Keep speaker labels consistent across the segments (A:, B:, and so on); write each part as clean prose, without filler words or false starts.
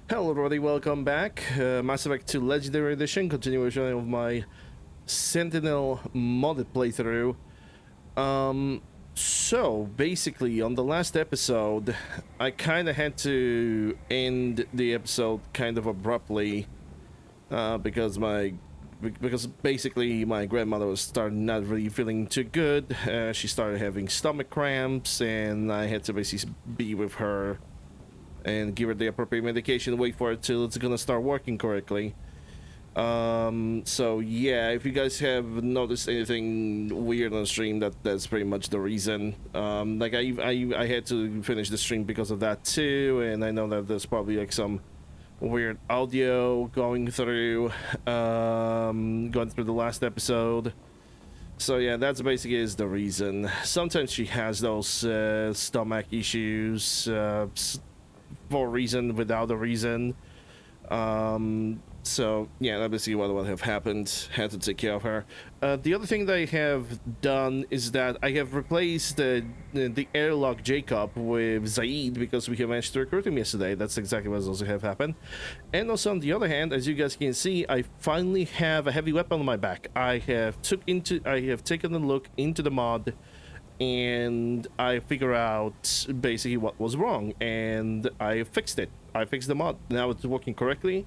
A: Hello everybody, welcome back. Mass Effect 2 Legendary Edition, continuation of my Sentinel modded playthrough. So basically on the last episode, I kind of had to end the episode kind of abruptly because basically my grandmother was starting not really feeling too good. She started having stomach cramps and I had to basically be with her and give her the appropriate medication, wait for it till it's gonna start working correctly. So yeah, if you guys have noticed anything weird on the stream, that's pretty much the reason. Like I had to finish the stream because of that too, and I know that there's probably like some weird audio going through the last episode. So yeah, that's basically is the reason. Sometimes she has those stomach issues for a reason without a reason. So yeah, that's basically what would have happened. Had to take care of her. The other thing that I have done is that I have replaced the airlock Jacob with Zaid because we have managed to recruit him yesterday. That's exactly what also have happened. And also on the other hand, as you guys can see, I finally have a heavy weapon on my back. I have taken a look into the mod, and I figure out basically what was wrong, and I fixed it. I fixed the mod. Now it's working correctly.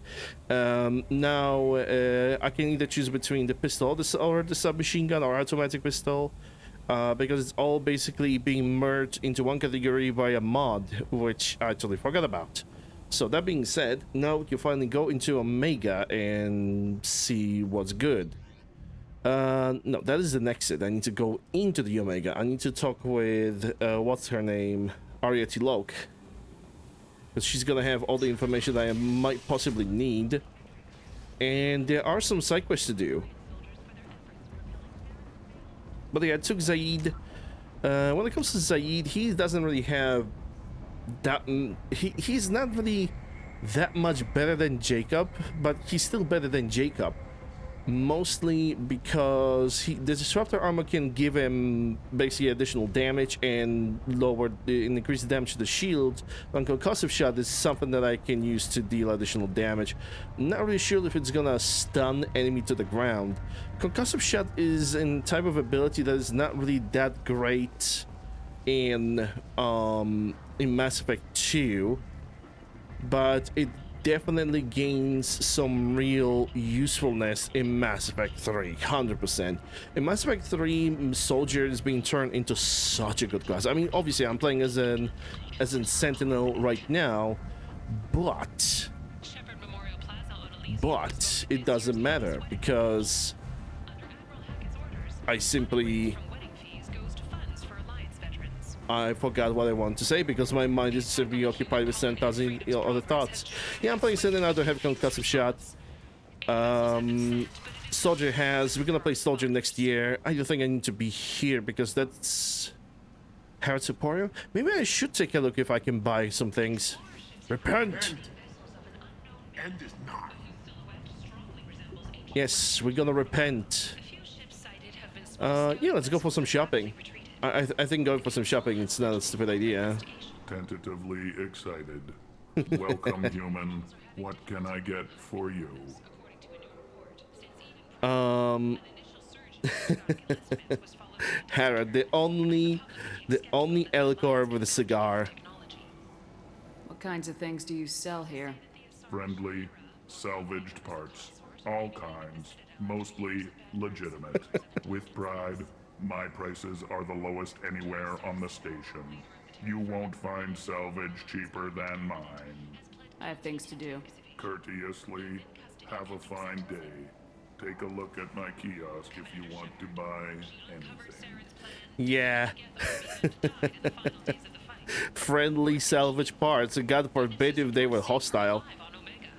A: Now I can either choose between the pistol or the submachine gun or automatic pistol, because it's all basically being merged into one category by a mod, which I totally forgot about. So that being said, now we can finally go into Omega and see what's good. No, that is the exit. I need to go into the Omega. I need to talk with, what's her name? Ariete Loke. Because she's gonna have all the information that I might possibly need. And there are some side quests to do. But yeah, I took Zaid. When it comes to Zaid, he doesn't really have that... He's not really that much better than Jacob, but he's still better than Jacob. Mostly because the disruptor armor can give him basically additional damage and increase the damage to the shield. But concussive shot is something that I can use to deal additional damage. Not really sure if it's gonna stun enemy to the ground. Concussive shot is a type of ability that is not really that great in Mass Effect 2, but it definitely gains some real usefulness in Mass Effect 3, 100%. In Mass Effect 3, Soldier is being turned into such a good class. I mean, obviously, I'm playing as an Sentinel right now, but it doesn't matter because I forgot what I want to say because my mind is simply occupied with 10,000 other thoughts. Yeah, I'm playing Sentinel to have concussive shot. Soldier we're gonna play Soldier next year. I don't think I need to be here because that's Herod's Emporium. Maybe I should take a look if I can buy some things. Repent!
B: End is not.
A: Yes, we're gonna repent. Yeah, let's go for some shopping. I think going for some shopping is not a stupid idea.
B: Tentatively excited. Welcome, human. What can I get for you?
A: Harrod, the only Elcor with a cigar.
C: What kinds of things do you sell here?
B: Friendly, salvaged parts. All kinds. Mostly legitimate. With pride, my prices are the lowest anywhere on the station. You won't find salvage cheaper than mine.
C: I have things to do.
B: Courteously, have a fine day. Take a look at my kiosk if you want to buy anything.
A: Yeah. Friendly salvage parts. God forbid if they were hostile.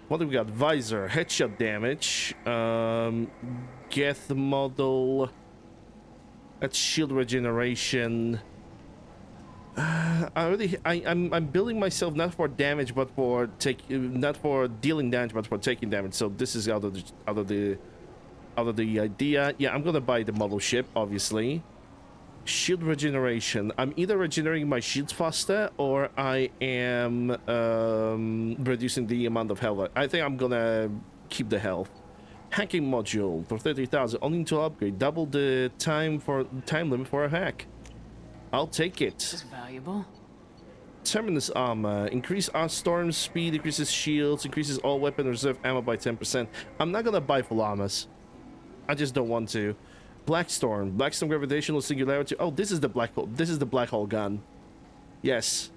A: What do we got? Visor, headshot damage, Geth model, that's shield regeneration. I'm building myself not for damage, but for not for dealing damage, but for taking damage. So this is out of the idea. Yeah, I'm gonna buy the model ship, obviously. Shield regeneration. I'm either regenerating my shields faster or I am reducing the amount of health. I think I'm gonna keep the health. Hacking module for 30,000. Only to upgrade. Double the time limit for a hack. I'll take
C: This
A: it.
C: is valuable.
A: Terminus armor. Increase our storm speed, increases shields, increases all weapon reserve ammo by 10%. I'm not gonna buy full armors. I just don't want to. Blackstorm. Blackstorm gravitational singularity. Oh, this is the black hole. This is the black hole gun. Yes.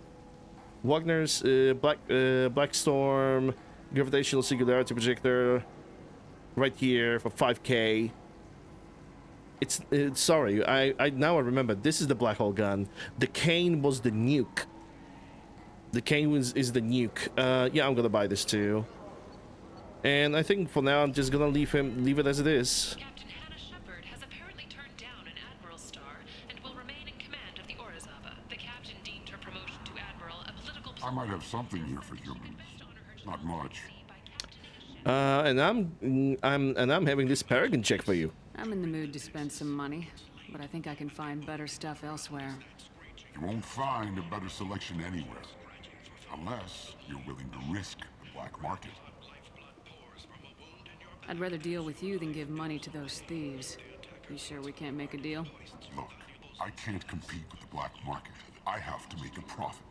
A: Wagner's Blackstorm gravitational singularity projector. Right here for 5k. It's sorry. I now I remember. This is the black hole gun. The cane was the nuke. The cane is the nuke. Yeah, I'm gonna buy this too. And I think for now I'm just gonna leave it as it is.
D: I might have something here for humans. Not much.
A: And I'm having this Paragon check for you.
C: I'm in the mood to spend some money, but I think I can find better stuff elsewhere.
D: You won't find a better selection anywhere. Unless you're willing to risk the black market.
C: I'd rather deal with you than give money to those thieves. You sure we can't make a deal?
D: Look, I can't compete with the black market. I have to make a profit.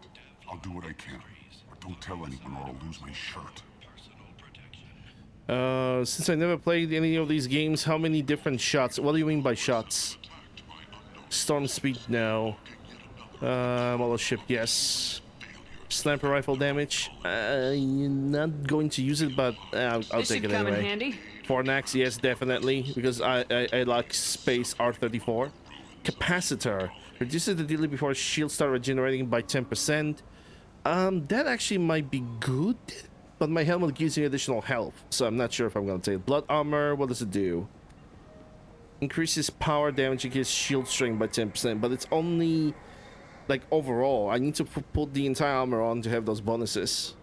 D: I'll do what I can, but don't tell anyone or I'll lose my shirt.
A: Since I never played any of these games, how many different shots? What do you mean by shots? Storm speed, no. Ship, yes. Sniper rifle damage. Not going to use it, but I'll take it
C: come in
A: anyway.
C: handy.
A: Fornax, yes, definitely, because I like space R34. Capacitor reduces the delay before shields start regenerating by 10%. That actually might be good, but my helmet gives me additional health, so I'm not sure if I'm gonna take it. Blood armor, what does it do? Increases power damage against shield strength by 10%, but it's only like overall. I need to put the entire armor on to have those bonuses.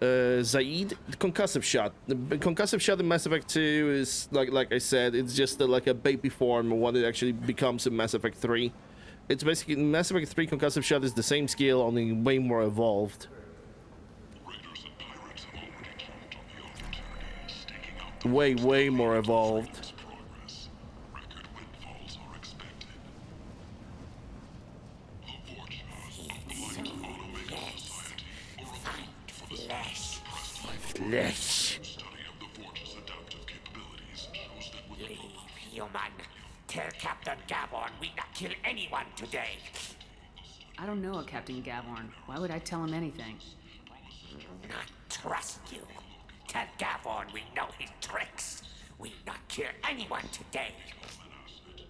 A: Zaid, concussive shot. The concussive shot in Mass Effect 2 is like I said, it's just like a baby form when it actually becomes in Mass Effect 3. It's basically Mass Effect 3 concussive shot is the same skill, only way more evolved. Way more evolved. Flesh.
E: Leave, human. Tell Captain Gaborn we not kill anyone today.
C: I don't know a Captain Gavorn. Why would I tell him anything?
E: Not trust you. Tell Gaborn we know his tricks. We not kill anyone today.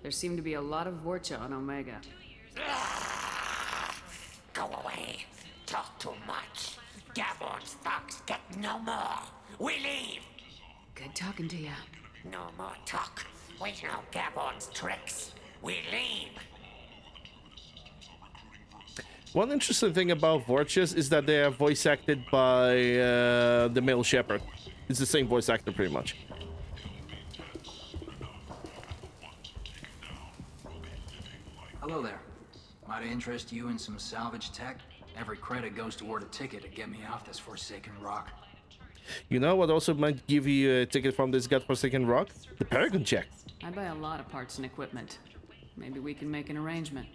C: There seem to be a lot of Vorcha on Omega.
E: Go away. Talk too much. Gaborn's thugs get no more. We leave.
C: Good talking to you.
E: No more talk. We know Gaborn's tricks. We leave.
A: One interesting thing about Vorchas is that they are voice acted by the male shepherd. It's the same voice actor pretty much.
F: Hello there. Might I interest you in some salvage tech? Every credit goes toward a ticket to get me off this forsaken rock.
A: You know what also might give you a ticket from this godforsaken rock? The Paragon check.
C: I buy a lot of parts and equipment. Maybe we can make an arrangement.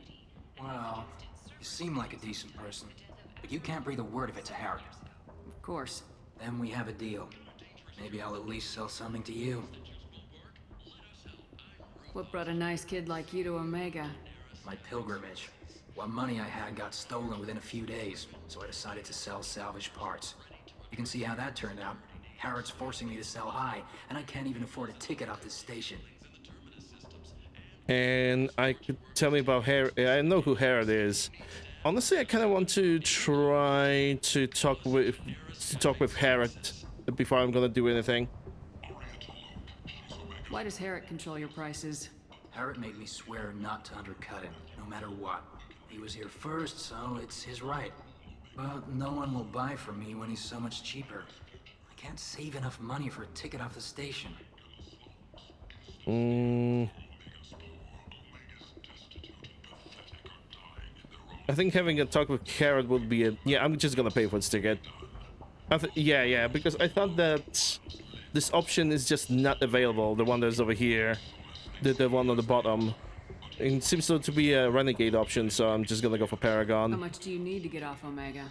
F: Well, you seem like a decent person, but you can't breathe a word of it to Harry.
C: Of course.
F: Then we have a deal. Maybe I'll at least sell something to you.
C: What brought a nice kid like you to Omega?
F: My pilgrimage. What money I had got stolen within a few days, so I decided to sell salvage parts. You can see how that turned out. Harrod's forcing me to sell high, and I can't even afford a ticket off this station.
A: And I could tell me about Harrod. I know who Harrod is. Honestly, I kind of want to try to talk with Harrod before I'm gonna do anything.
C: Why does Herrick control your prices?
F: Harrod made me swear not to undercut him, no matter what. He was here first, so it's his right. But no one will buy from me when he's so much cheaper. I can't save enough money for a ticket off the station.
A: I think having a talk with Carrot would be a... Yeah, I'm just gonna pay for this ticket. Yeah, because I thought that this option is just not available. The one that's over here. The one on the bottom. It seems to be a Renegade option, so I'm just gonna go for Paragon.
C: How much do you need to get off Omega?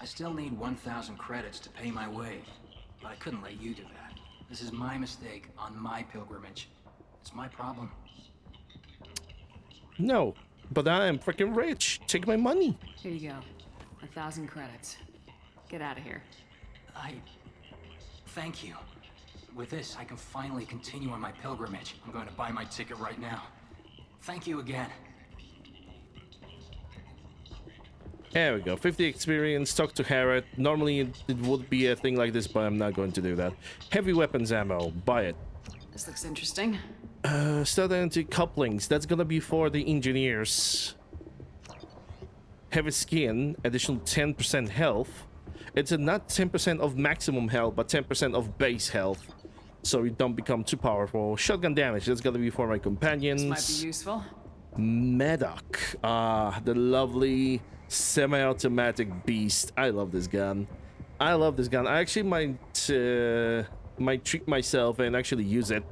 F: I still need 1,000 credits to pay my way, but I couldn't let you do that. This is my mistake on my pilgrimage. It's my problem.
A: No, but I am freaking rich. Take my money.
C: Here you go. 1,000 credits. Get out of here.
F: Thank you. With this, I can finally continue on my pilgrimage. I'm going to buy my ticket right now. Thank you again.
A: There we go. 50 experience. Talk to Harriet. Normally it would be a thing like this, but I'm not going to do that. Heavy weapons ammo. Buy it.
C: This looks interesting.
A: Start anti-couplings. That's gonna be for the engineers. Heavy skin. Additional 10% health. It's not 10% of maximum health, but 10% of base health. So you don't become too powerful. Shotgun damage. That's gonna be for my companions.
C: This might be useful.
A: Medoc. The lovely semi-automatic beast. I love this gun. I actually might treat myself and actually use it.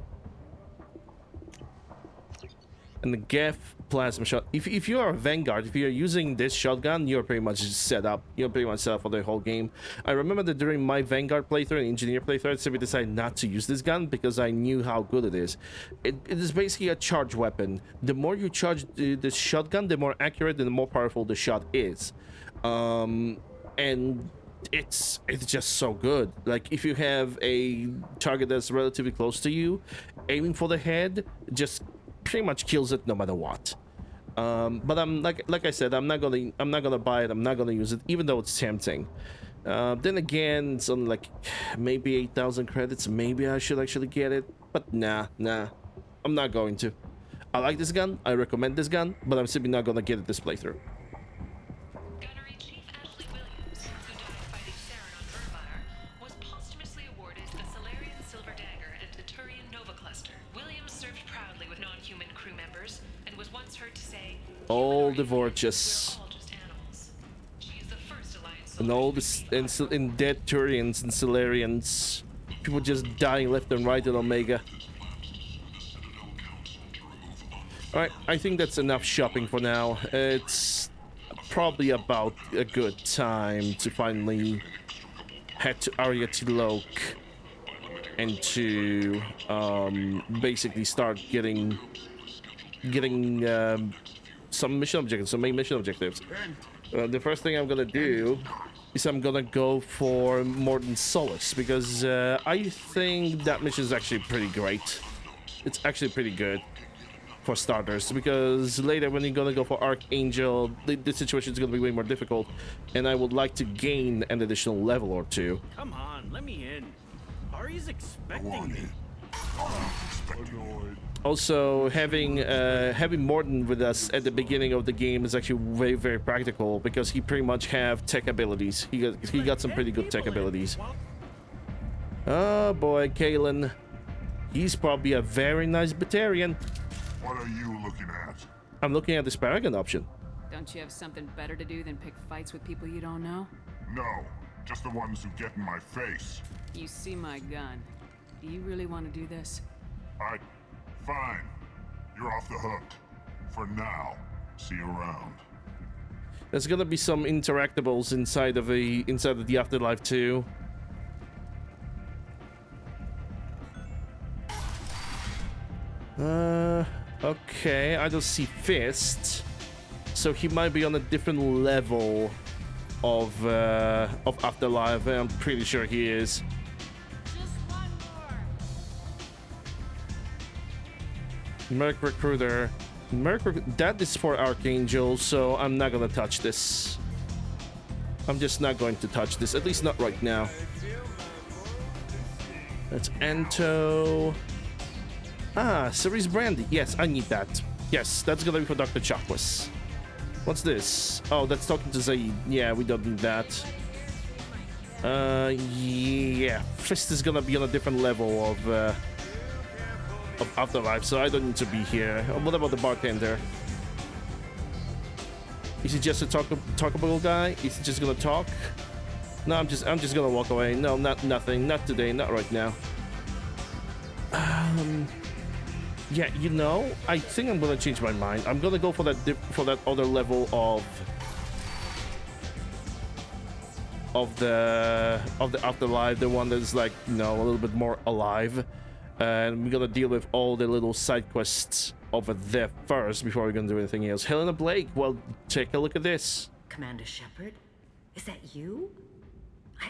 A: And the Gaff plasma shot. If you are a Vanguard, if you're using this shotgun, you're pretty much set up. You're pretty much set up for the whole game. I remember that during my Vanguard playthrough and Engineer playthrough, I simply decided not to use this gun because I knew how good it is. It is basically a charge weapon. The more you charge the shotgun, the more accurate and the more powerful the shot is. And it's just so good. Like, if you have a target that's relatively close to you, aiming for the head just pretty much kills it no matter what. But I'm like I said, I'm not gonna buy it. I'm not gonna use it, even though it's tempting. Then again, it's on like maybe 8,000 credits. Maybe I should actually get it, but nah, I'm not going to. I like this gun. I recommend this gun, but I'm simply not gonna get it this playthrough.
G: Gunnery Chief Ashley Williams, who died fighting Saren on Urbar, was posthumously awarded a Solarian Silver Dagger and the Turian Nova Cluster. Williams served proudly with non-human crew members and was once heard to say,
A: All the
G: "We're
A: Vorges
G: all just animals." She is the first Alliance
A: and all this and dead Turians and Solarians, people just dying left and right at Omega. All right, I think that's enough shopping for now. It's probably about a good time to finally head to Arya Tilok and to basically start getting some mission objectives, some main mission objectives. The first thing I'm gonna do is I'm gonna go for Mordin Solace, because I think that mission is actually pretty great. It's actually pretty good for starters, because later when you're gonna go for Archangel, the situation is gonna be way more difficult, and I would like to gain an additional level or two.
H: Come on, let me in. Ari's expecting me.
A: Also, having Mordin with us at the beginning of the game is actually very, very practical, because he pretty much have tech abilities. He got some pretty good tech abilities. Oh boy, Kalen. He's probably a very nice Batarian.
D: What are you looking at?
A: I'm looking at this Paragon option.
C: Don't you have something better to do than pick fights with people you don't know?
D: No, just the ones who get in my face.
C: You see my gun. Do you really want to do this?
D: Fine. You're off the hook. For now. See you around.
A: There's gonna be some interactables inside of the Afterlife too. Okay, I don't see Fist, so he might be on a different level of Afterlife. I'm pretty sure he is. Merc Recruiter. That is for Archangel, so I'm not gonna touch this. I'm just not going to touch this, at least not right now. That's Anto. Cerise Brandy. Yes, I need that. Yes, that's gonna be for Dr. Chakwas. What's this? Oh, that's talking to Zaid. Yeah, we don't need that. Yeah. Fist is gonna be on a different level of Afterlife, so I don't need to be here. What about the bartender? Is he just a talkable guy? Is he just gonna talk? No, I'm just gonna walk away. No, nothing. Not today. Not right now. Yeah, you know, I think I'm gonna change my mind. I'm gonna go for that other level of the afterlife, the one that's like, you know, a little bit more alive. And we're gonna deal with all the little side quests over there first before we're gonna do anything else. Helena Blake, well, take a look at this.
I: Commander Shepard? Is that you?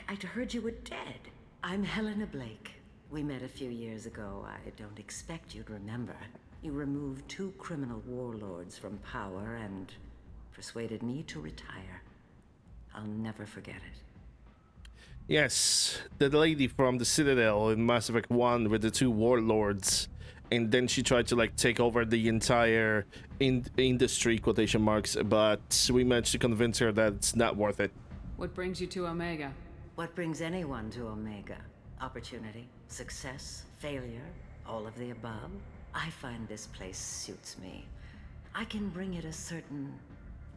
I: I'd heard you were dead. I'm Helena Blake. We met a few years ago. I don't expect you'd remember. You removed 2 criminal warlords from power and persuaded me to retire. I'll never forget it.
A: Yes, the lady from the Citadel in Mass Effect 1 with the 2 warlords. And then she tried to like take over the entire industry, quotation marks, but we managed to convince her that it's not worth it.
C: What brings you to Omega?
I: What brings anyone to Omega? Opportunity, success, failure, all of the above? I find this place suits me. I can bring it a certain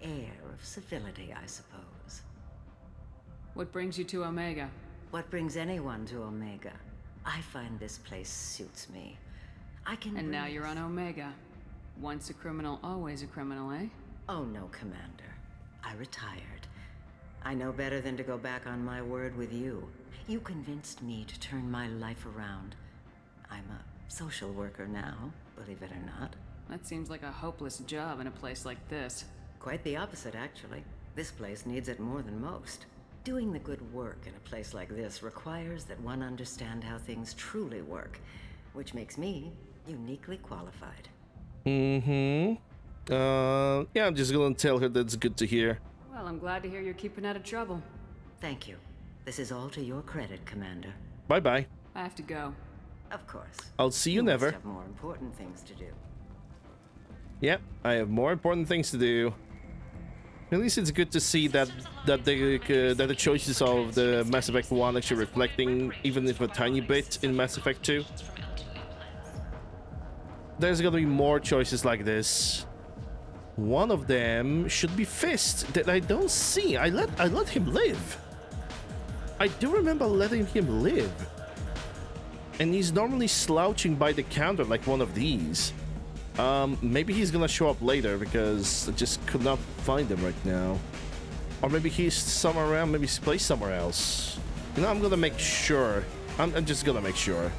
I: air of civility, I suppose.
C: What brings you to Omega?
I: What brings anyone to Omega? I find this place suits me. I can
C: And now
I: bring
C: you're on Omega. Once a criminal, always a criminal, eh?
I: Oh no, Commander. I retired. I know better than to go back on my word with you. You convinced me to turn my life around. I'm a social worker now, believe it or not.
C: That seems like a hopeless job in a place like this.
I: Quite the opposite, actually. This place needs it more than most. Doing the good work in a place like this requires that one understand how things truly work, which makes me uniquely qualified.
A: Yeah, I'm just gonna tell her that's good to hear.
C: Well, I'm glad to hear you're keeping out of trouble.
I: Thank you. This is all to your credit, Commander.
A: Bye-bye.
C: I have to go.
I: Of course.
A: I'll see you
I: must
A: never.
I: have more important things to do.
A: Yep, I have more important things to do. At least it's good to see that the choices of the Mass Effect 1 actually reflecting, even if a tiny bit, in Mass Effect 2. There's gonna be more choices like this. One of them should be Fist, that I don't see. I let him live. I do remember letting him live. And he's normally slouching by the counter like one of these. Maybe he's gonna show up later because I just could not find him right now. Or maybe he's somewhere around, maybe he's placed somewhere else. You know, I'm gonna make sure. I'm just gonna make sure.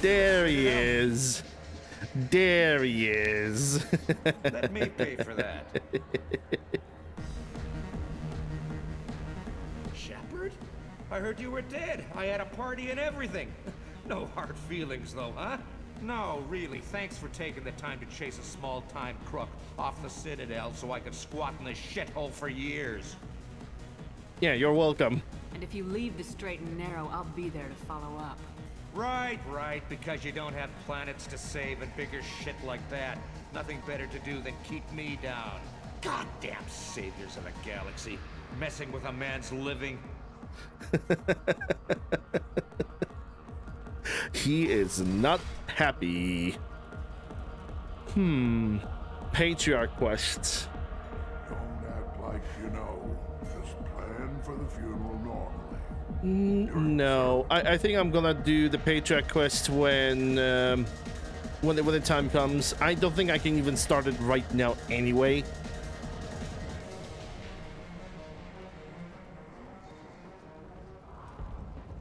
A: There he is. There he is.
J: Let me pay for that. Shepard? I heard you were dead. I had a party and everything. No hard feelings, though, huh? No, really, thanks for taking the time to chase a small-time crook off the Citadel so I could squat in this shithole for years.
A: Yeah, you're welcome.
C: And if you leave the straight and narrow, I'll be there to follow up.
J: Right, because you don't have planets to save and bigger shit like that. Nothing better to do than keep me down. Goddamn saviors of the galaxy. Messing with a man's living.
A: He is not happy. Patriarch quests.
D: Don't act like you know. Just plan for the funeral normally.
A: No, I think I'm gonna do the Patriarch quest when the time comes. I don't think I can even start it right now anyway.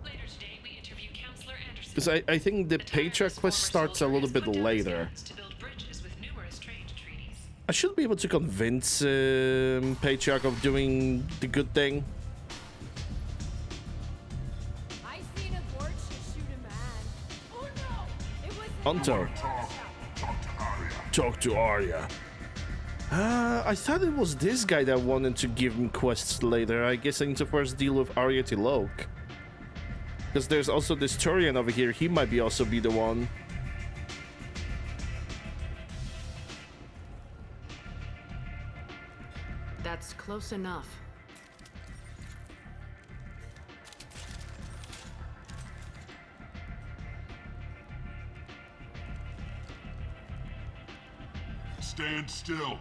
G: Later today, we interview Counselor Anderson.
A: Because I think the Patriarch quest starts a little bit later.
G: To build bridges with numerous trade treaties.
A: I should be able to convince Patriarch of doing the good thing.
K: I seen a board shoot a man. Oh no! It was
A: Hunter. Talk to Arya. I thought it was this guy that wanted to give him quests later. I guess I need to first deal with Arya Tilok. Because there's also this Turian over here. He might also be the one.
C: That's close enough.
D: stand still.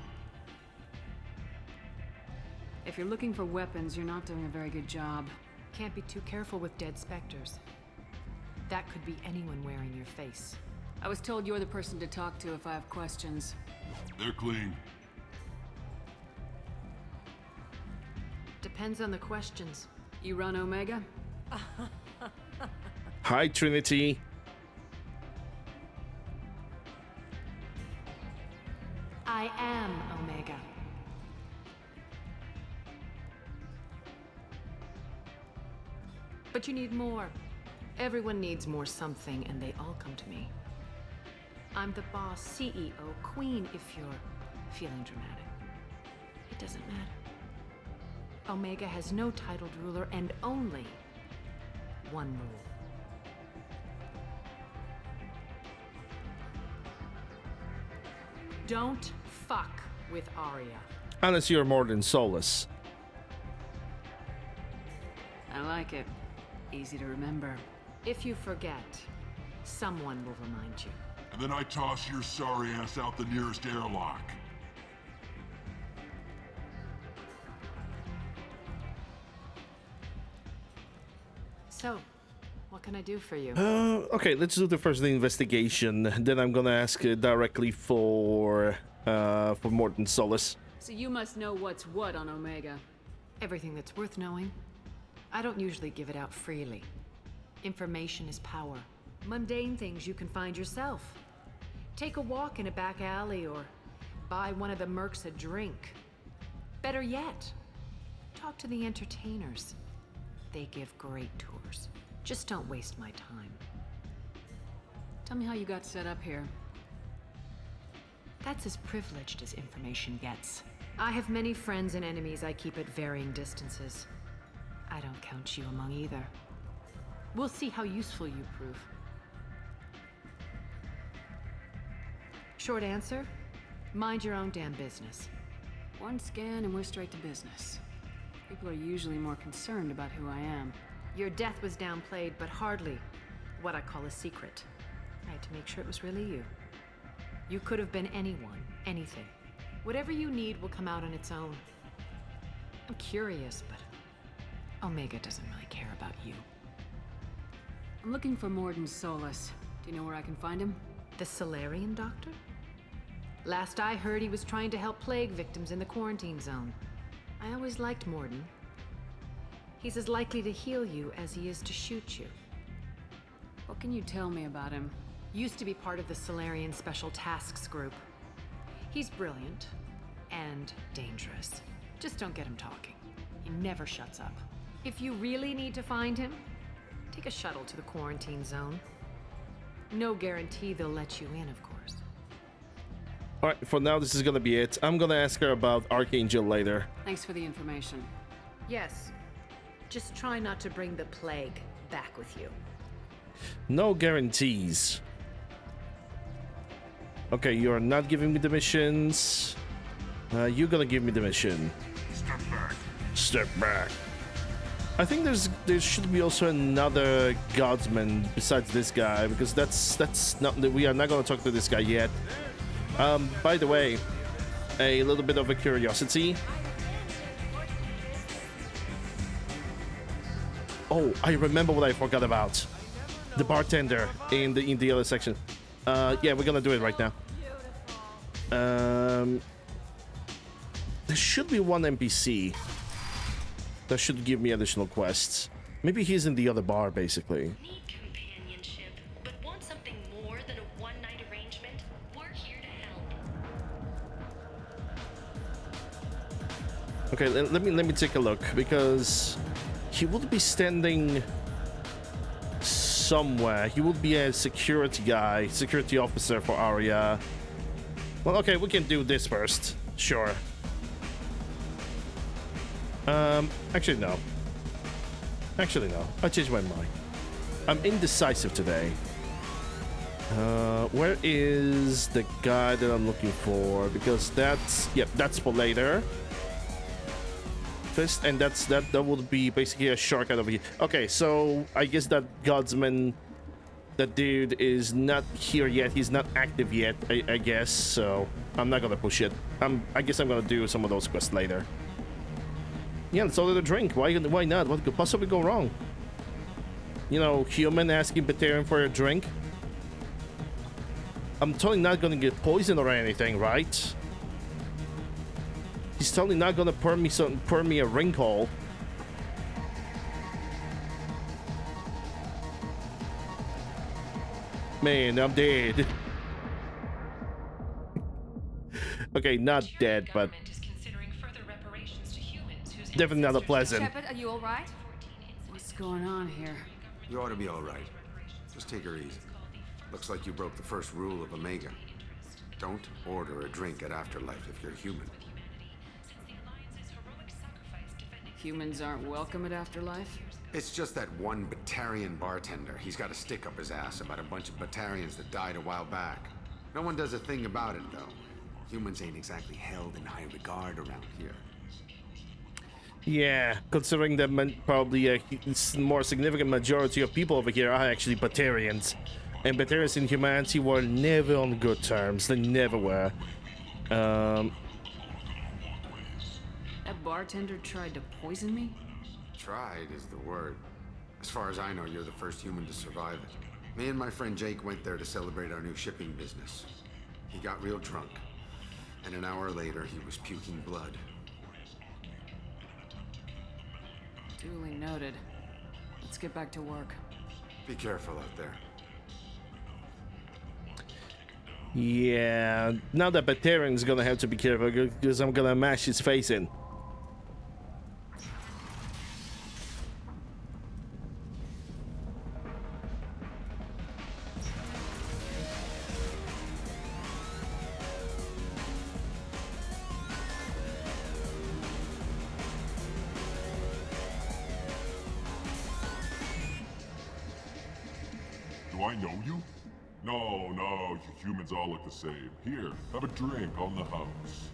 C: If you're looking for weapons, you're not doing a very good job.
L: Can't be too careful with dead specters. That could be anyone wearing your face.
C: I was told you're the person to talk to if I have questions.
D: They're clean.
L: Depends on the questions.
C: You run Omega?
A: Hi, Trinity.
L: I am Omega. But you need more. Everyone needs more something, and they all come to me. I'm the boss, CEO, queen, if you're feeling dramatic. It doesn't matter. Omega has no titled ruler and only one rule. Don't fuck with Arya.
A: Unless you're more than soulless.
C: I like it. Easy to remember.
L: If you forget, someone will remind you.
D: And then I toss your sorry ass out the nearest airlock.
L: So, what can I do for you?
A: Okay, let's do the first investigation. Then I'm gonna ask directly for Morton Solus.
C: So you must know what's what on Omega.
L: Everything that's worth knowing. I don't usually give it out freely. Information is power. Mundane things you can find yourself. Take a walk in a back alley or buy one of the mercs a drink. Better yet, talk to the entertainers. They give great tours. Just don't waste my time.
C: Tell me how you got set up here.
L: That's as privileged as information gets. I have many friends and enemies I keep at varying distances. I don't count you among either. We'll see how useful you prove. Short answer, mind your own damn business.
C: One scan and we're straight to business. People are usually more concerned about who I am.
L: Your death was downplayed, but hardly what I call a secret. I had to make sure it was really you. You could have been anyone, anything. Whatever you need will come out on its own. I'm curious, but Omega doesn't really care about you.
C: I'm looking for Morden Solus. Do you know where I can find him?
L: The Solarian doctor? Last I heard, he was trying to help plague victims in the quarantine zone. I always liked Morden. He's as likely to heal you as he is to shoot you.
C: What can you tell me about him?
L: Used to be part of the Solarian Special Tasks Group. He's brilliant and dangerous. Just don't get him talking. He never shuts up. If you really need to find him, take a shuttle to the quarantine zone. No guarantee they'll let you in, of course.
A: Alright, for now this is gonna be it. I'm gonna ask her about Archangel later.
C: Thanks for the information.
L: Yes. Just try not to bring the plague back with you.
A: No guarantees. Okay, you're not giving me the missions. You're gonna give me the mission.
D: Step back.
A: Step back. I think there should be also another guardsman besides this guy, because that's not, we are not gonna talk to this guy yet. By the way, a little bit of a curiosity. Oh, I remember what I forgot about. The bartender in the other section. Yeah, we're gonna do it right now. There should be one NPC that should give me additional quests. Maybe he's in the other bar, basically.
G: Need companionship, but want something more than a one-night arrangement? We're here to help.
A: Okay, let me take a look, because he would be standing somewhere. He would be a security guy, security officer for Arya. Well, okay, we can do this first. Sure. Actually, no. Actually, no. I changed my mind. I'm indecisive today. Where is the guy that I'm looking for? Because that's... Yep, that's for later. Fist, and that would be basically a shortcut over here. Okay, so I guess that guardsman, that dude is not here yet. He's not active yet, I guess, so... I'm not gonna push it. I guess I'm gonna do some of those quests later. Yeah, let's order a drink. Why not? What could possibly go wrong? You know, human asking Batarian for a drink. I'm totally not gonna get poisoned or anything, right? He's totally not gonna pour me a wrinkle. Man, I'm dead. Okay, not dead, but definitely not a pleasant.
C: Shepard, are you all right? What's going on here?
M: You ought to be all right. Just take her easy. Looks like you broke the first rule of Omega. Don't order a drink at Afterlife if you're human.
C: Humans aren't welcome at Afterlife?
M: It's just that one Batarian bartender. He's got a stick up his ass about a bunch of Batarians that died a while back. No one does a thing about it, though. Humans ain't exactly held in high regard around here.
A: Yeah, considering that probably a more significant majority of people over here are actually Batarians. And Batarians and humanity were never on good terms. They never were.
C: That bartender tried to poison me?
M: Tried is the word. As far as I know, you're the first human to survive it. Me and my friend Jake went there to celebrate our new shipping business. He got real drunk. And an hour later, he was puking blood.
C: Duly noted. Let's get back to work.
M: Be careful out there.
A: Yeah, now that Batarian's gonna have to be careful because I'm gonna mash his face in.
D: Do I know you? No, you humans all look the same. Here, have a drink on the house.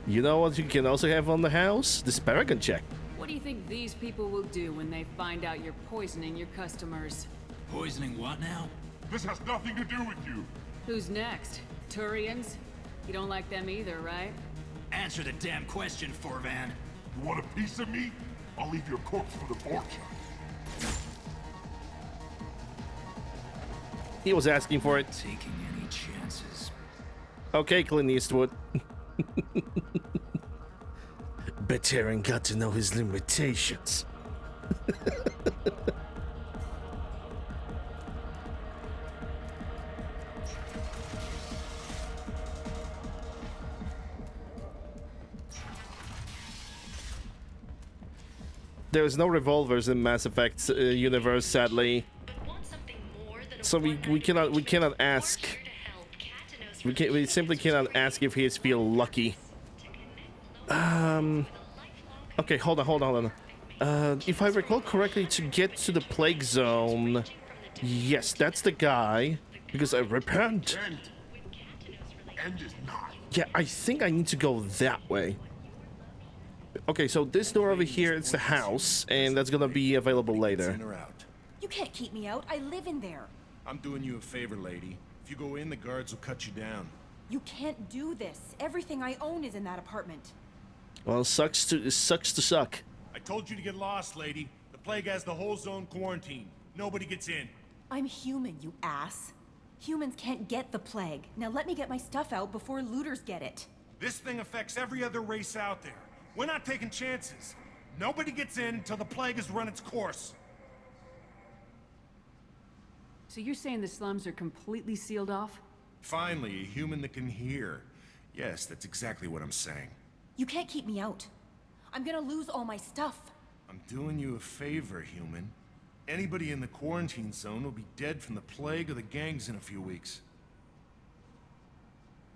A: You know what you can also have on the house? The Paragon check.
C: What do you think these people will do when they find out you're poisoning your customers?
N: Poisoning what now?
D: This has nothing to do with you.
C: Who's next? Turians? You don't like them either, right?
N: Answer the damn question, Forvan.
D: You want a piece of me? I'll leave your corpse for the fortune.
A: He was asking for it.
N: Taking any chances.
A: Okay, Clint Eastwood. Batarian got to know his limitations. There's no revolvers in Mass Effect universe, sadly. So we cannot ask. We simply cannot ask if he's feel lucky. Okay, hold on. If I recall correctly, to get to the plague zone, yes, that's the guy. Because I repent.
D: End is not.
A: Yeah, I think I need to go that way. Okay, so this door over here, it's the house, and that's gonna be available later.
O: In or out?
K: You can't keep me out. I live in there.
O: I'm doing you a favor, lady. If you go in, the guards will cut you down.
K: You can't do this. Everything I own is in that apartment.
A: Well, sucks to suck.
O: I told you to get lost, lady. The plague has the whole zone quarantined. Nobody gets in.
K: I'm human, you ass. Humans can't get the plague. Now let me get my stuff out before looters get it.
O: This thing affects every other race out there. We're not taking chances. Nobody gets in until the plague has run its course.
C: So you're saying the slums are completely sealed off?
O: Finally, a human that can hear. Yes, that's exactly what I'm saying.
K: You can't keep me out. I'm gonna lose all my stuff.
O: I'm doing you a favor, human. Anybody in the quarantine zone will be dead from the plague or the gangs in a few weeks.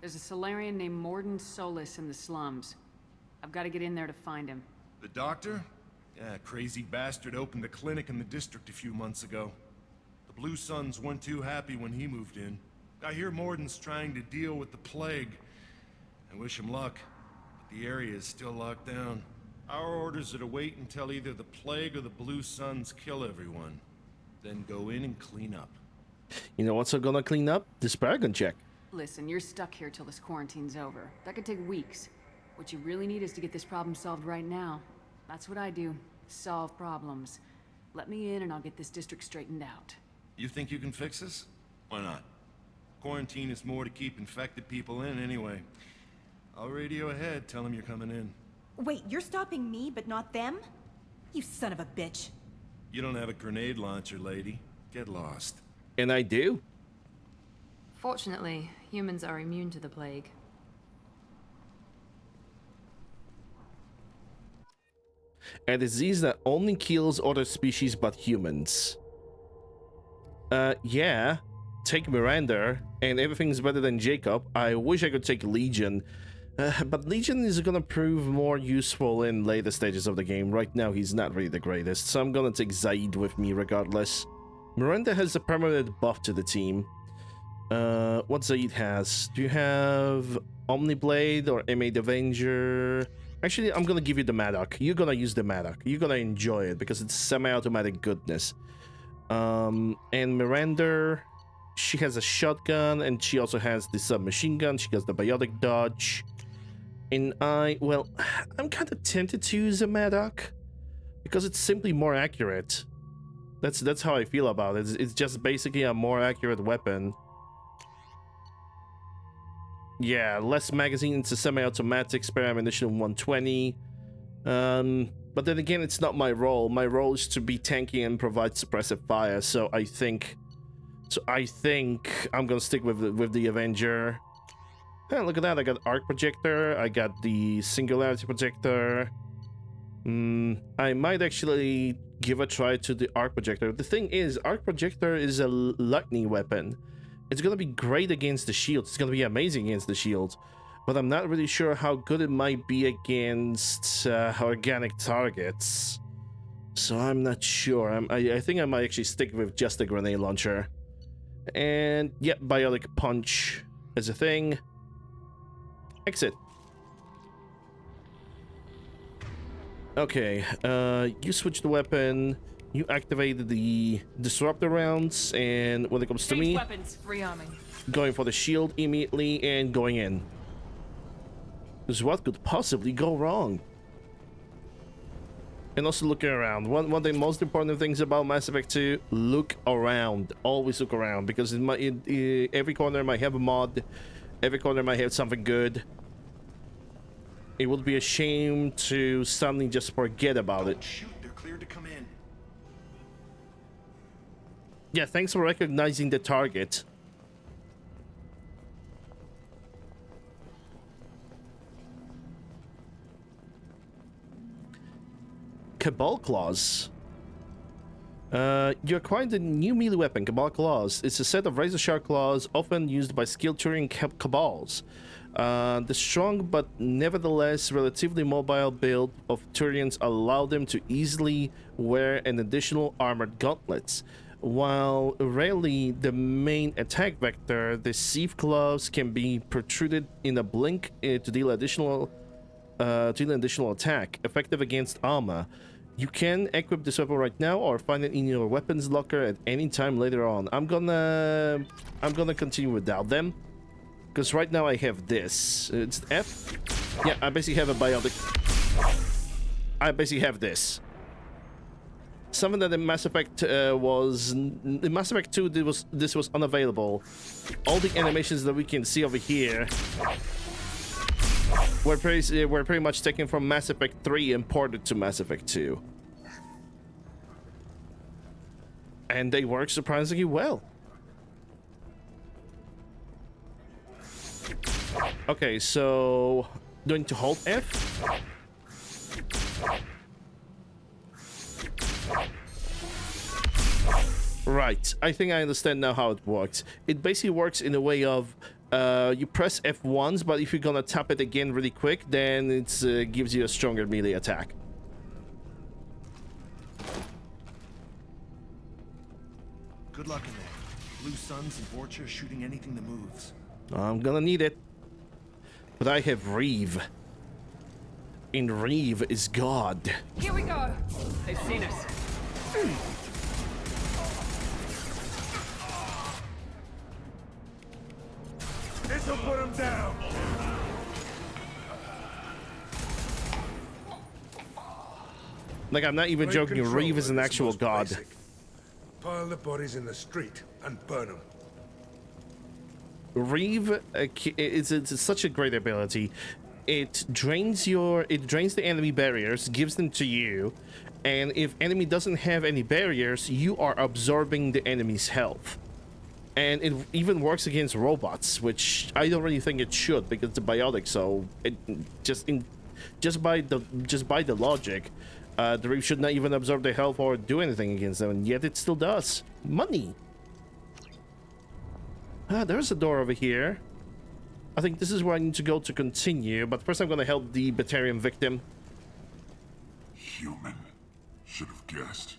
C: There's a Solarian named Mordin Solus in the slums. I've got to get in there to find him.
O: The doctor? Yeah, crazy bastard opened a clinic in the district a few months ago. The Blue Suns weren't too happy when he moved in. I hear Mordin's trying to deal with the plague. I wish him luck, but the area is still locked down. Our orders are to wait until either the plague or the Blue Suns kill everyone. Then go in and clean up.
A: You know what's gonna clean up? This paragon check.
C: Listen, you're stuck here till this quarantine's over. That could take weeks. What you really need is to get this problem solved right now. That's what I do. Solve problems. Let me in and I'll get this district straightened out.
O: You think you can fix this? Why not? Quarantine is more to keep infected people in anyway. I'll radio ahead, tell them you're coming in.
K: Wait, you're stopping me, but not them? You son of a bitch.
O: You don't have a grenade launcher, lady. Get lost.
A: And I do.
L: Fortunately, humans are immune to the plague.
A: A disease that only kills other species but humans. Yeah. Take Miranda, and everything's better than Jacob. I wish I could take Legion. But Legion is gonna prove more useful in later stages of the game. Right now, he's not really the greatest, so I'm gonna take Zaid with me regardless. Miranda has a permanent buff to the team. What Zaid has? Do you have Omniblade or M8 Avenger? Actually, I'm gonna give you the Maddock. You're gonna use the Maddock. You're gonna enjoy it because it's semi-automatic goodness. And Miranda, she has a shotgun and she also has the submachine gun. She has the biotic dodge. And well, I'm kind of tempted to use a Maddock because it's simply more accurate. That's how I feel about it. It's just basically a more accurate weapon. Yeah, less magazine, it's a semi-automatic, spare ammunition 120. But then again, it's not my role. My role is to be tanky and provide suppressive fire, so I think I'm gonna stick with the Avenger. Yeah, look at that, I got Arc Projector, I got the Singularity Projector. I might actually give a try to the Arc Projector. The thing is, Arc Projector is a lightning weapon. It's gonna be great against the shield. It's gonna be amazing against the shield. But I'm not really sure how good it might be against organic targets. So I'm not sure. I think I might actually stick with just a grenade launcher. And yep, Biotic Punch is a thing. Exit. Okay, you switched the weapon. You activated the disruptor rounds, and when it comes to me,
K: weapons, rearming.
A: Going for the shield immediately and going in. Because what could possibly go wrong? And also looking around. One of the most important things about Mass Effect 2, look around. Always look around, because every corner might have a mod. Every corner might have something good. It would be a shame to suddenly just forget about it.
O: Shoot, they're cleared to come in.
A: Yeah, thanks for recognizing the target. Cabal Claws. You acquired a new melee weapon, Cabal Claws. It's a set of razor-sharp claws often used by skilled Turian cabals. The strong but nevertheless relatively mobile build of Turians allow them to easily wear an additional armored gauntlets. While rarely the main attack vector, the sieve claws can be protruded in a blink to deal additional attack, effective against armor. You can equip this weapon right now or find it in your weapons locker at any time later on. I'm gonna continue without them, because right now I have this. It's F. Yeah, I basically have a biotic. I basically have this. Something that in Mass Effect was in Mass Effect 2. This was unavailable. All the animations that we can see over here were pretty much taken from Mass Effect 3 and ported to Mass Effect 2. And they work surprisingly well. Okay, so going to hold F. Right, I think I understand now how it works. It basically works in a way of you press F once, but if you're gonna tap it again really quick, then it gives you a stronger melee attack.
O: Good luck in there. Blue Suns and Vorcha shooting anything that moves.
A: I'm gonna need it. But I have Reeve. And Reeve is God.
K: Here we go. They've seen us.
P: him down!
A: Like, I'm not even
P: Take
A: joking,
P: control
A: Reeve is
P: of
A: an
P: this
A: actual
P: most
A: god.
P: basic. Pile the bodies in the street and burn them.
A: Reeve it's such a great ability. It drains the enemy barriers, gives them to you, and if enemy doesn't have any barriers, you are absorbing the enemy's health. And it even works against robots, which I don't really think it should because it's biotic. So it just by the logic, the Reeve should not even absorb their health or do anything against them, and yet it still does. Money. There's a door over here. I think this is where I need to go to continue, but first I'm gonna help the Batarian victim.
D: Human. Should have guessed.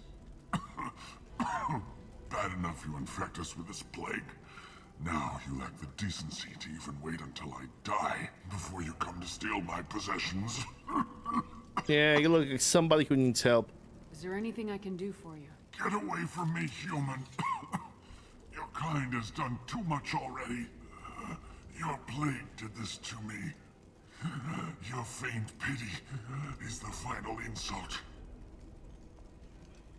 D: Bad enough you infect us with this plague. Now you lack the decency to even wait until I die before you come to steal my possessions.
A: Yeah, you look like somebody who needs help.
C: Is there anything I can do for you?
D: Get away from me, human. Your kind has done too much already. Your plague did this to me. Your feigned pity is the final insult.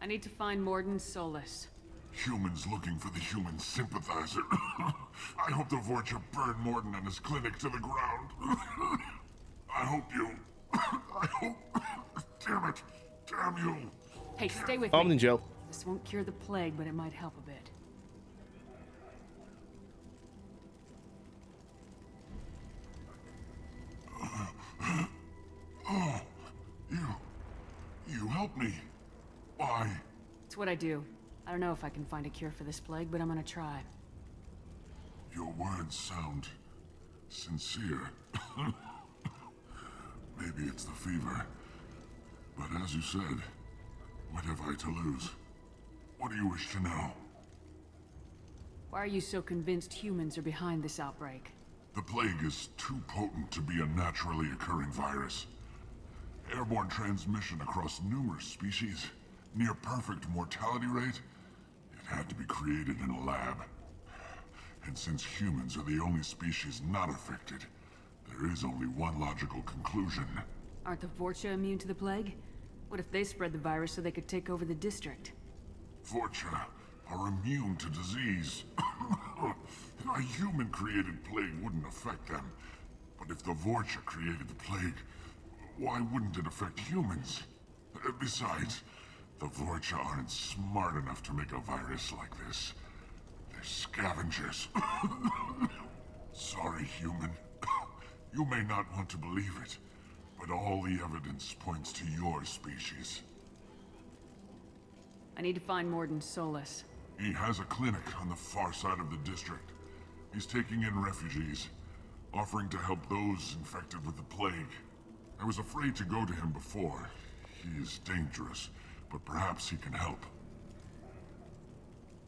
C: I need to find Morden Solus.
D: Humans looking for the human sympathizer. I hope the Vorcha burned Morden and his clinic to the ground. I hope you... I hope... Damn it. Damn you.
C: Hey, stay with
A: I'm
C: me.
A: in jail.
C: This won't cure the plague, but it might help a bit.
D: Oh, you helped me. Why?
C: It's what I do. I don't know if I can find a cure for this plague, but I'm gonna try.
D: Your words sound sincere. Maybe it's the fever. But as you said, what have I to lose? What do you wish to know?
C: Why are you so convinced humans are behind this outbreak?
D: The plague is too potent to be a naturally occurring virus. Airborne transmission across numerous species, near perfect mortality rate. It had to be created in a lab. And since humans are the only species not affected, there is only one logical conclusion.
C: Aren't the Vorcha immune to the plague? What if they spread the virus so they could take over the district?
D: Vorcha are immune to disease. A human-created plague wouldn't affect them. But if the Vorcha created the plague, why wouldn't it affect humans? Besides, the Vorcha aren't smart enough to make a virus like this. They're scavengers. Sorry, human. You may not want to believe it, but all the evidence points to your species.
C: I need to find Morden Solus.
D: He has a clinic on the far side of the district. He's taking in refugees, offering to help those infected with the plague. I was afraid to go to him before. He is dangerous, but perhaps he can help.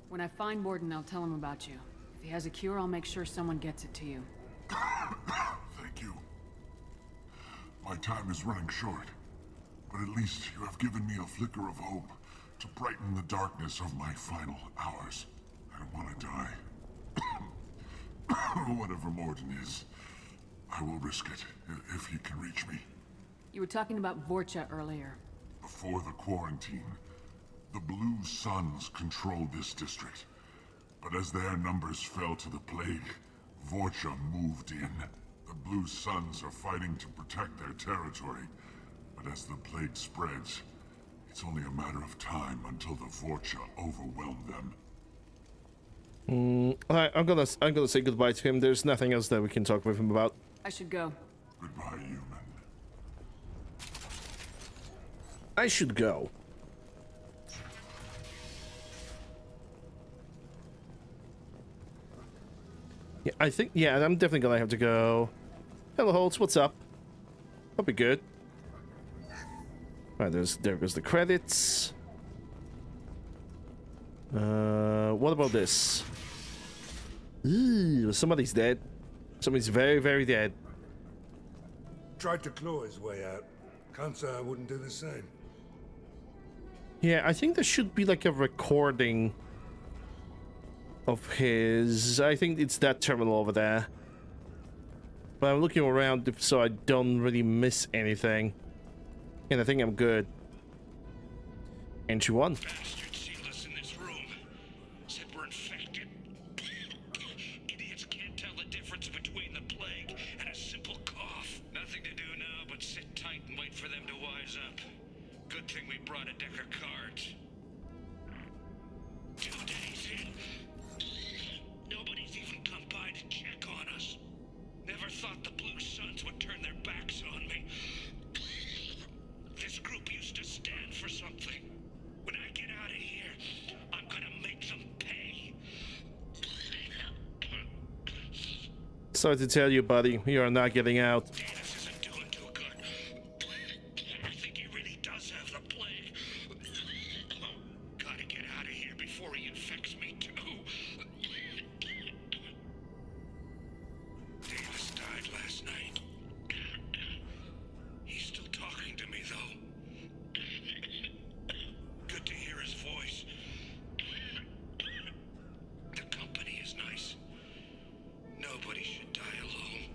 C: When I find Morden, I'll tell him about you. If he has a cure, I'll make sure someone gets it to you.
D: Thank you. My time is running short, but at least you have given me a flicker of hope to brighten the darkness of my final hours. I don't want to die. Whatever Morden is, I will risk it if he can reach me.
C: You were talking about Vorcha earlier.
D: Before the quarantine, the Blue Suns controlled this district. But as their numbers fell to the plague, Vorcha moved in. The Blue Suns are fighting to protect their territory. But as the plague spreads, it's only a matter of time until the Vorcha overwhelm them.
A: Alright, I'm gonna say goodbye to him. There's nothing else that we can talk with him about.
C: I should go.
D: Goodbye, human.
A: I should go. Yeah, I think, yeah, I'm definitely gonna have to go. Hello, Holtz, what's up? Hope you're good. Alright, there goes the credits. What about this? Ooh, somebody's dead. Somebody's very, very dead.
P: Tried to claw his way out. Can't say I wouldn't do the same.
A: Yeah, I think there should be like a recording of his. I think it's that terminal over there. But I'm looking around so I don't really miss anything. And I think I'm good. Entry 1.
Q: Bastards sealed us in this room. Said we're infected. Idiots can't tell the difference between the plague and a simple cough. Nothing to do now but sit tight and wait for them to wise up. Good thing we brought a deck of cards. 2 days in. Nobody's even come by to check on us. Never thought the Blue Suns would turn their backs on me. This group used to stand for something. When I get out of here, I'm gonna make them pay.
A: Sorry to tell you, buddy, you are not getting out.
Q: This isn't doing too good. I think he really does have the plague. Gotta get out of here before he infects me too. Davis died last night. He's still talking to me, though. Good to hear his voice. The company is nice. Nobody should die alone.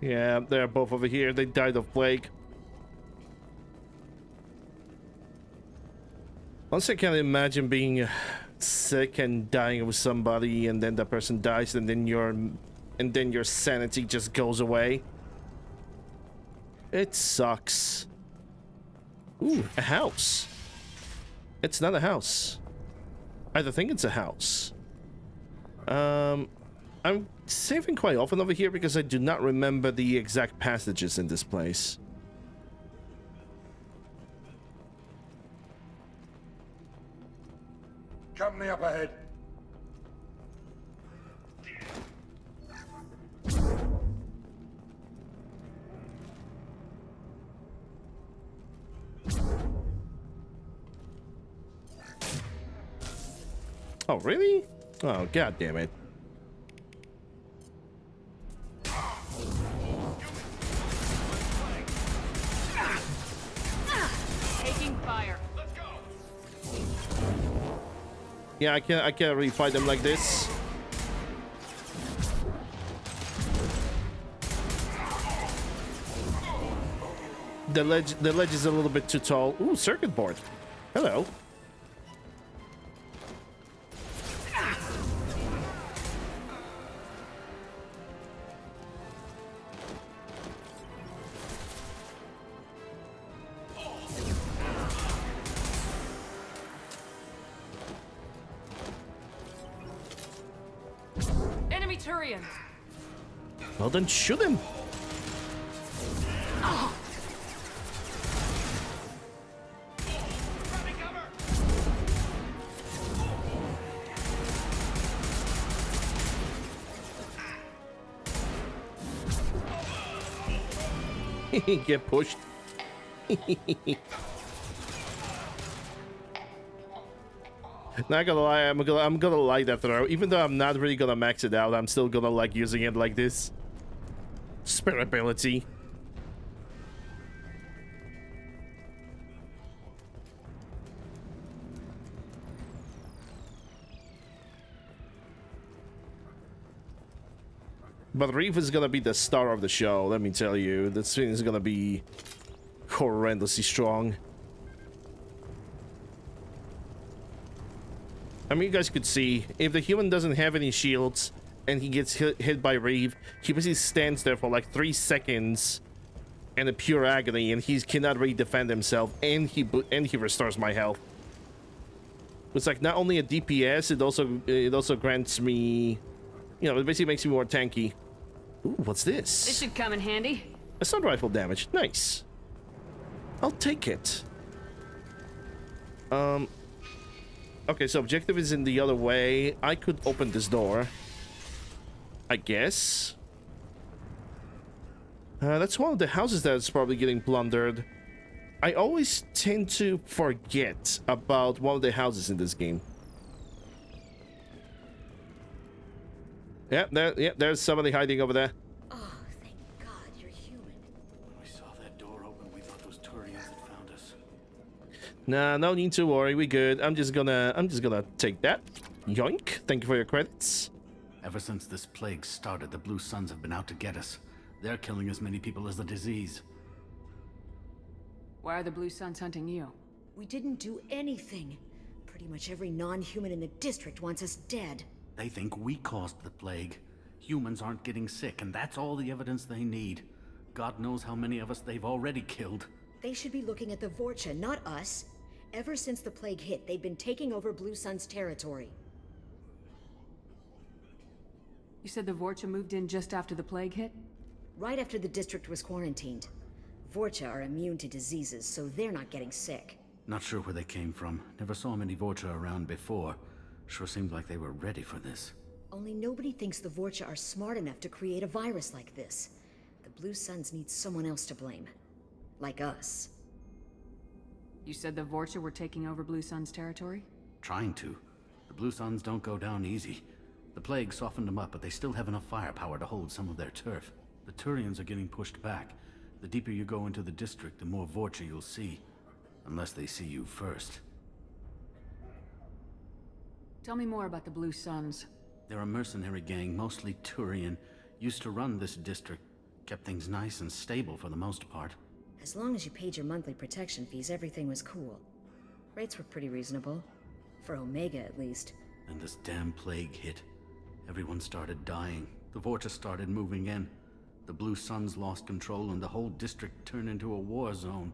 A: Yeah, they're both over here. They died of plague. Honestly, I can't imagine being sick and dying with somebody, and then that person dies, and then your sanity just goes away. It sucks. Ooh, a house. It's not a house. I don't think it's a house. I'm saving quite often over here because I do not remember the exact passages in this place.
P: Company up ahead.
A: Oh, really? Oh, god damn it.
C: Taking fire.
A: Yeah, I can't really fight them like this. The ledge is a little bit too tall. Ooh, circuit board. Hello.
C: Enemy Turian.
A: Well, then shoot him. Get pushed. Not gonna lie, I'm gonna like that throw. Even though I'm not really gonna max it out, I'm still gonna like using it like this. Spare ability. But Reef is gonna be the star of the show, let me tell you. This thing is gonna be horrendously strong. I mean, you guys could see, if the human doesn't have any shields and he gets hit by Reeve, he basically stands there for like 3 seconds in a pure agony, and he cannot really defend himself, and he restores my health. It's like not only a DPS, it also grants me, you know, it basically makes me more tanky. Ooh, what's this?
C: This should come in handy.
A: Assault rifle damage. Nice. I'll take it. Okay, so objective is in the other way. I could open this door, I guess. That's one of the houses that's probably getting plundered. I always tend to forget about one of the houses in this game. Yep, there's somebody hiding over there.
I: Oh, thank God you're human.
H: When we saw that door open, we thought those Turians had found us.
A: Nah, no need to worry. We good. I'm just gonna take that. Yoink. Thank you for your credits.
N: Ever since this plague started, the Blue Suns have been out to get us. They're killing as many people as the disease.
C: Why are the Blue Suns hunting you?
R: We didn't do anything. Pretty much every non-human in the district wants us dead.
N: They think we caused the plague. Humans aren't getting sick, and that's all the evidence they need. God knows how many of us they've already killed.
R: They should be looking at the Vorcha, not us. Ever since the plague hit, they've been taking over Blue Sun's territory.
C: You said the Vorcha moved in just after the plague hit?
R: Right after the district was quarantined. Vorcha are immune to diseases, so they're not getting sick.
N: Not sure where they came from. Never saw many Vorcha around before. Sure seemed like they were ready for this.
R: Only nobody thinks the Vorcha are smart enough to create a virus like this. The Blue Suns need someone else to blame. Like us.
C: You said the Vorcha were taking over Blue Sun's territory?
N: Trying to. The Blue Suns don't go down easy. The plague softened them up, but they still have enough firepower to hold some of their turf. The Turians are getting pushed back. The deeper you go into the district, the more Vorcha you'll see. Unless they see you first.
C: Tell me more about the Blue Suns.
N: They're a mercenary gang, mostly Turian. Used to run this district. Kept things nice and stable for the most part.
R: As long as you paid your monthly protection fees, everything was cool. Rates were pretty reasonable. For Omega, at least.
N: And this damn plague hit. Everyone started dying. The Vorcha started moving in. The Blue Suns lost control and the whole district turned into a war zone.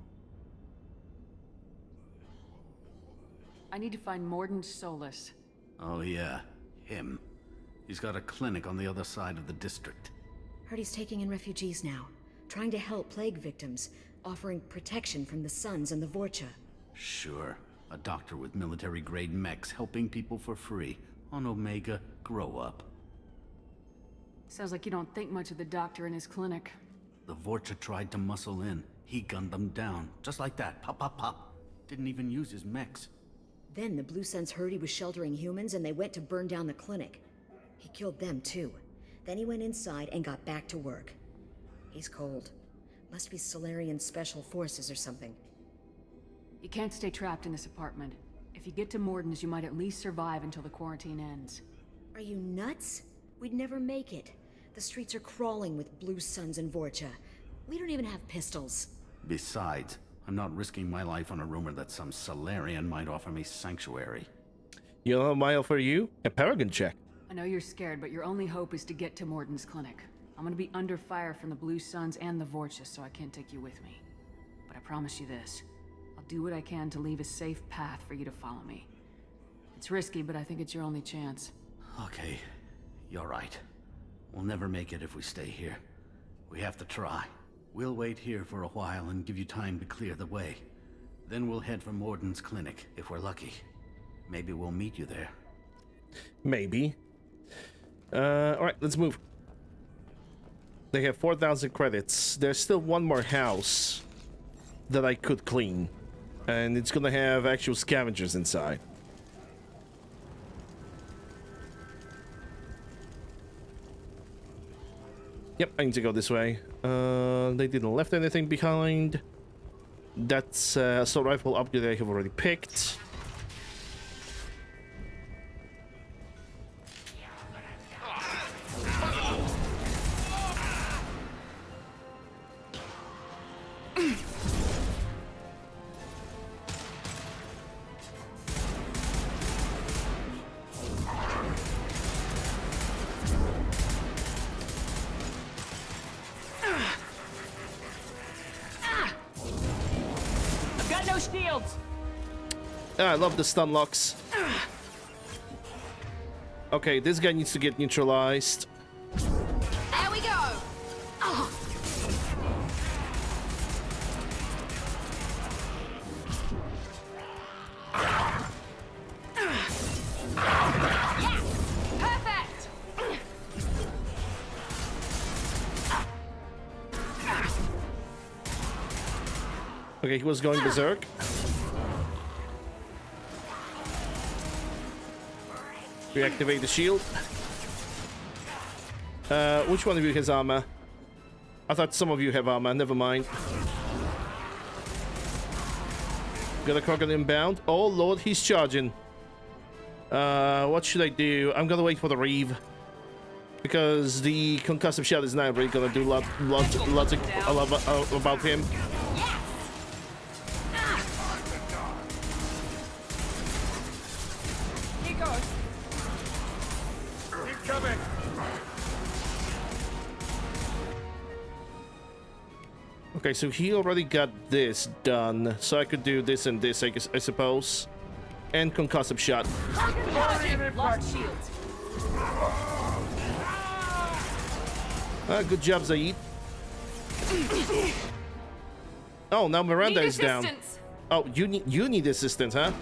C: I need to find Morden Solus.
N: Oh yeah, him. He's got a clinic on the other side of the district.
R: Heard he's taking in refugees now. Trying to help plague victims. Offering protection from the Suns and the Vorcha.
N: Sure. A doctor with military-grade mechs helping people for free. On Omega, grow up.
C: Sounds like you don't think much of the doctor in his clinic.
N: The Vorcha tried to muscle in. He gunned them down. Just like that. Pop, pop, pop. Didn't even use his mechs.
R: Then the Blue Suns heard he was sheltering humans and they went to burn down the clinic. He killed them too. Then he went inside and got back to work. He's cold. Must be Solarian Special Forces or something.
C: You can't stay trapped in this apartment. If you get to Morden's, you might at least survive until the quarantine ends.
R: Are you nuts? We'd never make it. The streets are crawling with Blue Suns and Vorcha. We don't even have pistols.
N: Besides, I'm not risking my life on a rumor that some Solarian might offer me sanctuary.
A: You know what I'll offer you? A Paragon check.
C: I know you're scared, but your only hope is to get to Morden's clinic. I'm gonna be under fire from the Blue Suns and the Vorcha, so I can't take you with me. But I promise you this. I'll do what I can to leave a safe path for you to follow me. It's risky, but I think it's your only chance.
N: Okay, you're right. We'll never make it if we stay here. We have to try. We'll wait here for a while and give you time to clear the way. Then we'll head for Morden's clinic, if we're lucky. Maybe we'll meet you there.
A: Maybe. Alright, let's move. They have 4,000 credits. There's still one more house that I could clean. And it's gonna have actual scavengers inside. Yep, I need to go this way. They didn't left anything behind. That's assault rifle upgrade I have already picked. I love the stun locks. Okay, this guy needs to get neutralized.
K: There we go. Oh. Yeah, perfect.
A: Okay, he was going berserk. Reactivate the shield. Which one of you has armor? I thought some of you have armor. Never mind. Got a crocodile inbound. Oh lord, he's charging. What should I do? I'm gonna wait for the Reeve. Because the concussive shot is not really gonna do lots about him.
K: Here goes.
J: Keep coming.
A: Okay, so he already got this done, so I could do this and this, I suppose. And concussive shot.
K: Lost shields.
A: Good job, Zaid. Oh, now Miranda is down. Oh, you need assistance, huh?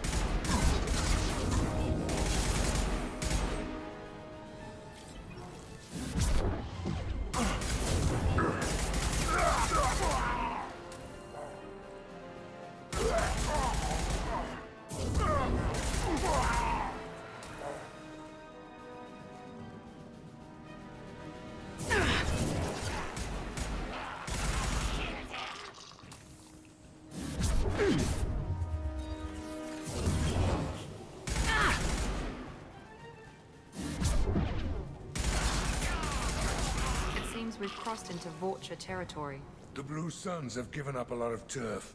S: We've crossed into Vorcha territory.
P: The Blue Suns have given up a lot of turf.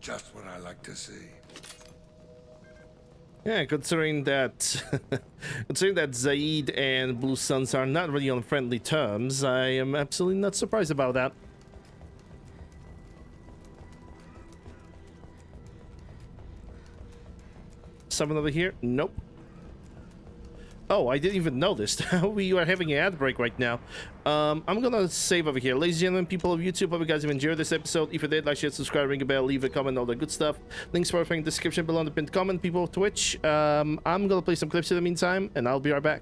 P: Just what I like to see.
A: Yeah, considering that Zaid and Blue Suns are not really on friendly terms, I am absolutely not surprised about that. Someone over here? Nope. Oh, I didn't even notice. We are having an ad break right now. I'm gonna save over here. Ladies and gentlemen, people of YouTube, hope you guys have enjoyed this episode. If you did, like, share, subscribe, ring a bell, leave a comment, all the good stuff. Links for everything in the description below in the pinned comment. People of Twitch, I'm gonna play some clips in the meantime, and I'll be right back.